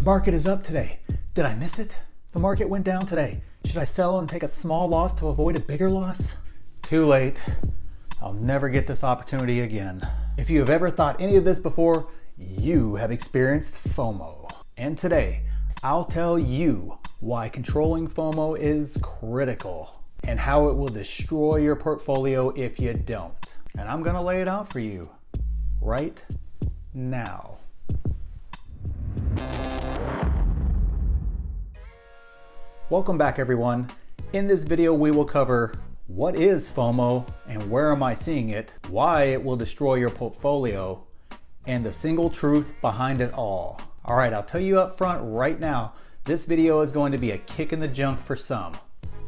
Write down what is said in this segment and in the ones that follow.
market is up today. Did I miss it? The market went down today. Should I sell and take a small loss to avoid a bigger loss? Too late. I'll never get this opportunity again. If you have ever thought any of this before, you have experienced FOMO. And today, I'll tell you why controlling FOMO is critical and how it will destroy your portfolio if you don't. And I'm gonna lay it out for you right now. Welcome back, everyone. In this video, we will cover what is FOMO and where am I seeing it, why it will destroy your portfolio, and the single truth behind it all. All right, I'll tell you up front right now, this video is going to be a kick in the junk for some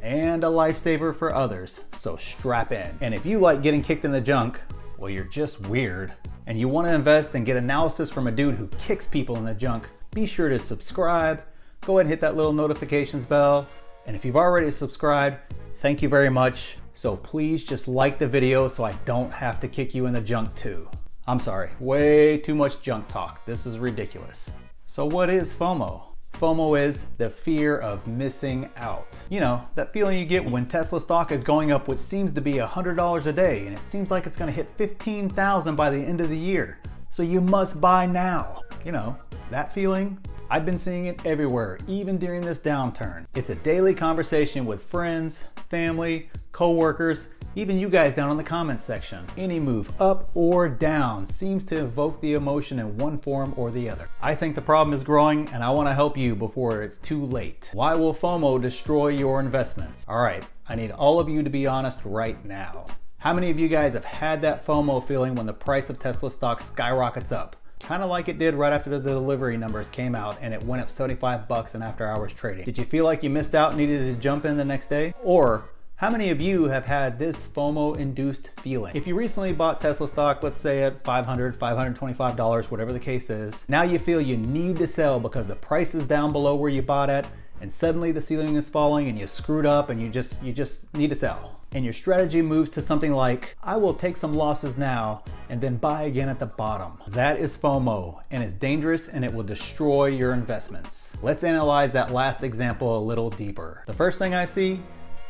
and a lifesaver for others, so strap in. And if you like getting kicked in the junk, well, you're just weird, and you want to invest and get analysis from a dude who kicks people in the junk, be sure to subscribe. Go ahead and hit that little notifications bell. And if you've already subscribed, thank you very much. So please just like the video so I don't have to kick you in the junk too. I'm sorry, way too much junk talk. This is ridiculous. So what is FOMO? FOMO is the fear of missing out. You know, that feeling you get when Tesla stock is going up what seems to be $100 a day and it seems like it's gonna hit 15,000 by the end of the year. So you must buy now. You know, that feeling? I've been seeing it everywhere, even during this downturn. It's a daily conversation with friends, family, co-workers, even you guys down in the comments section. Any move up or down seems to evoke the emotion in one form or the other. I think the problem is growing and I want to help you before it's too late. Why will FOMO destroy your investments? All right, I need all of you to be honest right now. How many of you guys have had that FOMO feeling when the price of Tesla stock skyrockets up? Kind of like it did right after the delivery numbers came out and it went up 75 bucks in after hours trading. Did you feel like you missed out and needed to jump in the next day? Or how many of you have had this FOMO induced feeling? If you recently bought Tesla stock, let's say at $500, $525, whatever the case is, now you feel you need to sell because the price is down below where you bought at and suddenly the ceiling is falling and you screwed up and you just need to sell. And your strategy moves to something like, I will take some losses now and then buy again at the bottom. That is FOMO and it's dangerous and it will destroy your investments. Let's analyze that last example a little deeper. The first thing I see,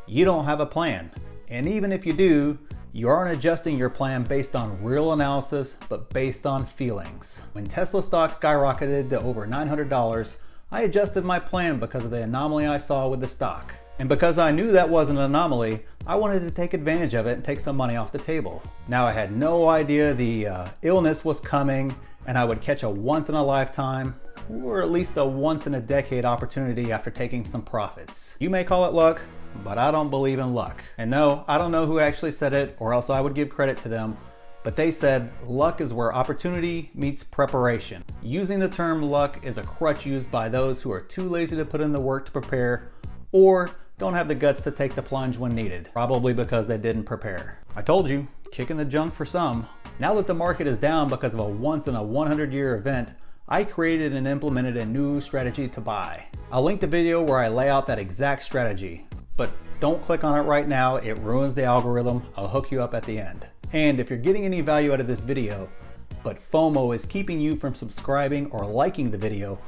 you don't have a plan. And even if you do, you aren't adjusting your plan based on real analysis, but based on feelings. When Tesla stock skyrocketed to over $900, I adjusted my plan because of the anomaly I saw with the stock. And because I knew that was an anomaly, I wanted to take advantage of it and take some money off the table. Now I had no idea the illness was coming and I would catch a once in a lifetime or at least a once in a decade opportunity after taking some profits. You may call it luck, but I don't believe in luck. And no, I don't know who actually said it or else I would give credit to them, but they said luck is where opportunity meets preparation. Using the term luck is a crutch used by those who are too lazy to put in the work to prepare or don't have the guts to take the plunge when needed, probably because they didn't prepare. I told you, kick in the junk for some. Now that the market is down because of a once in a 100-year event, I created and implemented a new strategy to buy. I'll link the video where I lay out that exact strategy, but don't click on it right now, it ruins the algorithm. I'll hook you up at the end. And if you're getting any value out of this video, but FOMO is keeping you from subscribing or liking the video,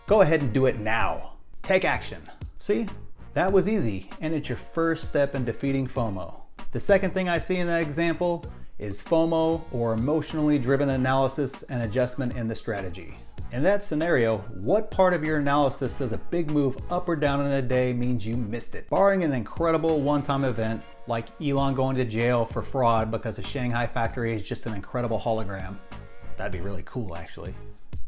go ahead and do it now. Take action. See? That was easy, and it's your first step in defeating FOMO. The second thing I see in that example is FOMO, or emotionally driven analysis and adjustment in the strategy. In that scenario, what part of your analysis says a big move up or down in a day means you missed it? Barring an incredible one-time event, like Elon going to jail for fraud because the Shanghai factory is just an incredible hologram. That'd be really cool, actually.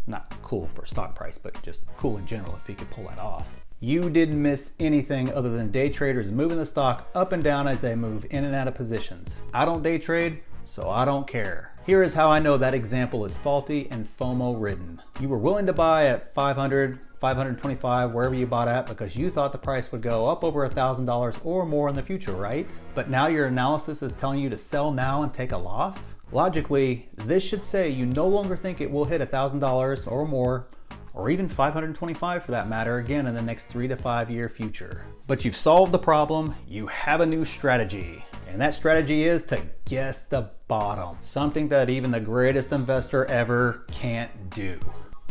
Not cool for stock price, but just cool in general if he could pull that off. You didn't miss anything other than day traders moving the stock up and down as they move in and out of positions. I don't day trade, so I don't care. Here is how I know that example is faulty and FOMO ridden. You were willing to buy at 500, 525, wherever you bought at because you thought the price would go up over $1,000 or more in the future, right? But now your analysis is telling you to sell now and take a loss? Logically, this should say you no longer think it will hit $1,000 or more, or even 525 for that matter, again in the next 3 to 5 year future. But you've solved the problem, you have a new strategy. And that strategy is to guess the bottom, something that even the greatest investor ever can't do.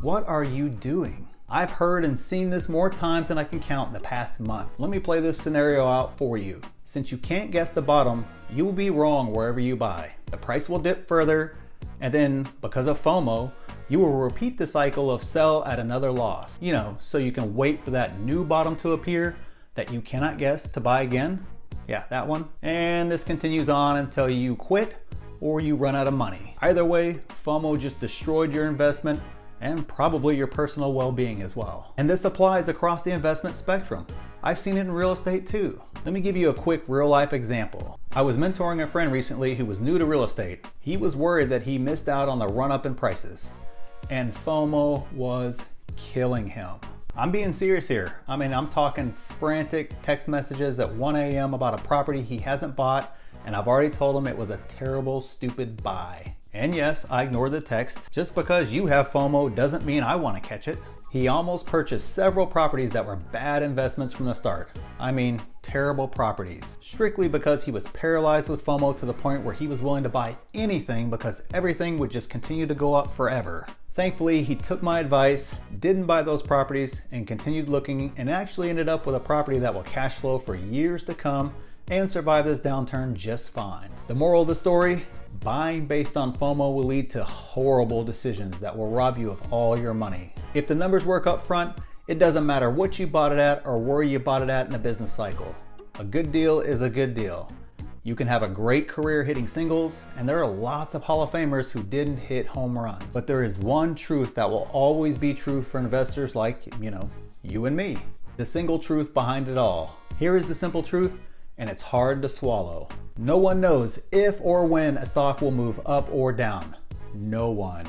What are you doing? I've heard and seen this more times than I can count in the past month. Let me play this scenario out for you. Since you can't guess the bottom, you will be wrong wherever you buy. The price will dip further, and then because of FOMO, you will repeat the cycle of sell at another loss. You know, so you can wait for that new bottom to appear that you cannot guess to buy again. Yeah, that one. And this continues on until you quit or you run out of money. Either way, FOMO just destroyed your investment and probably your personal well-being as well. And this applies across the investment spectrum. I've seen it in real estate too. Let me give you a quick real-life example. I was mentoring a friend recently who was new to real estate. He was worried that he missed out on the run-up in prices, and FOMO was killing him. I'm being serious here. I mean, I'm talking frantic text messages at 1 a.m. about a property he hasn't bought, and I've already told him it was a terrible, stupid buy. And yes, I ignored the text. Just because you have FOMO doesn't mean I want to catch it. He almost purchased several properties that were bad investments from the start. I mean, terrible properties. Strictly because he was paralyzed with FOMO to the point where he was willing to buy anything because everything would just continue to go up forever. Thankfully, he took my advice, didn't buy those properties, and continued looking, and actually ended up with a property that will cash flow for years to come and survive this downturn just fine. The moral of the story, buying based on FOMO will lead to horrible decisions that will rob you of all your money. If the numbers work up front, it doesn't matter what you bought it at or where you bought it at in the business cycle. A good deal is a good deal. You can have a great career hitting singles, and there are lots of Hall of Famers who didn't hit home runs. But there is one truth that will always be true for investors like, you and me. The single truth behind it all. Here is the simple truth, and it's hard to swallow. No one knows if or when a stock will move up or down. No one.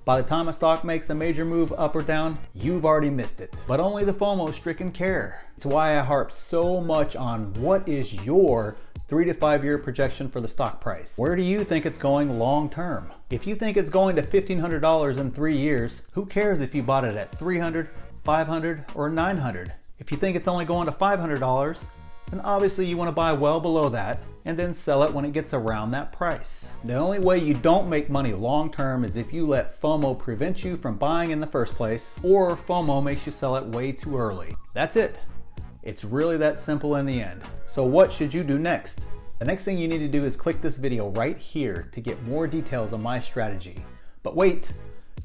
By the time a stock makes a major move up or down, you've already missed it. But only the FOMO-stricken care. It's why I harp so much on what is your 3 to 5 year projection for the stock price. Where do you think it's going long term? If you think it's going to $1,500 in 3 years, who cares if you bought it at $300, $500, or $900? If you think it's only going to $500, then obviously you want to buy well below that and then sell it when it gets around that price. The only way you don't make money long term is if you let FOMO prevent you from buying in the first place, or FOMO makes you sell it way too early. That's it. It's really that simple in the end. So what should you do next? The next thing you need to do is click this video right here to get more details on my strategy. But wait,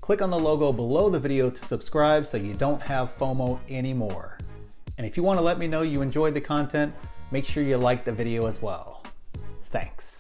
click on the logo below the video to subscribe so you don't have FOMO anymore. And if you want to let me know you enjoyed the content, make sure you like the video as well. Thanks.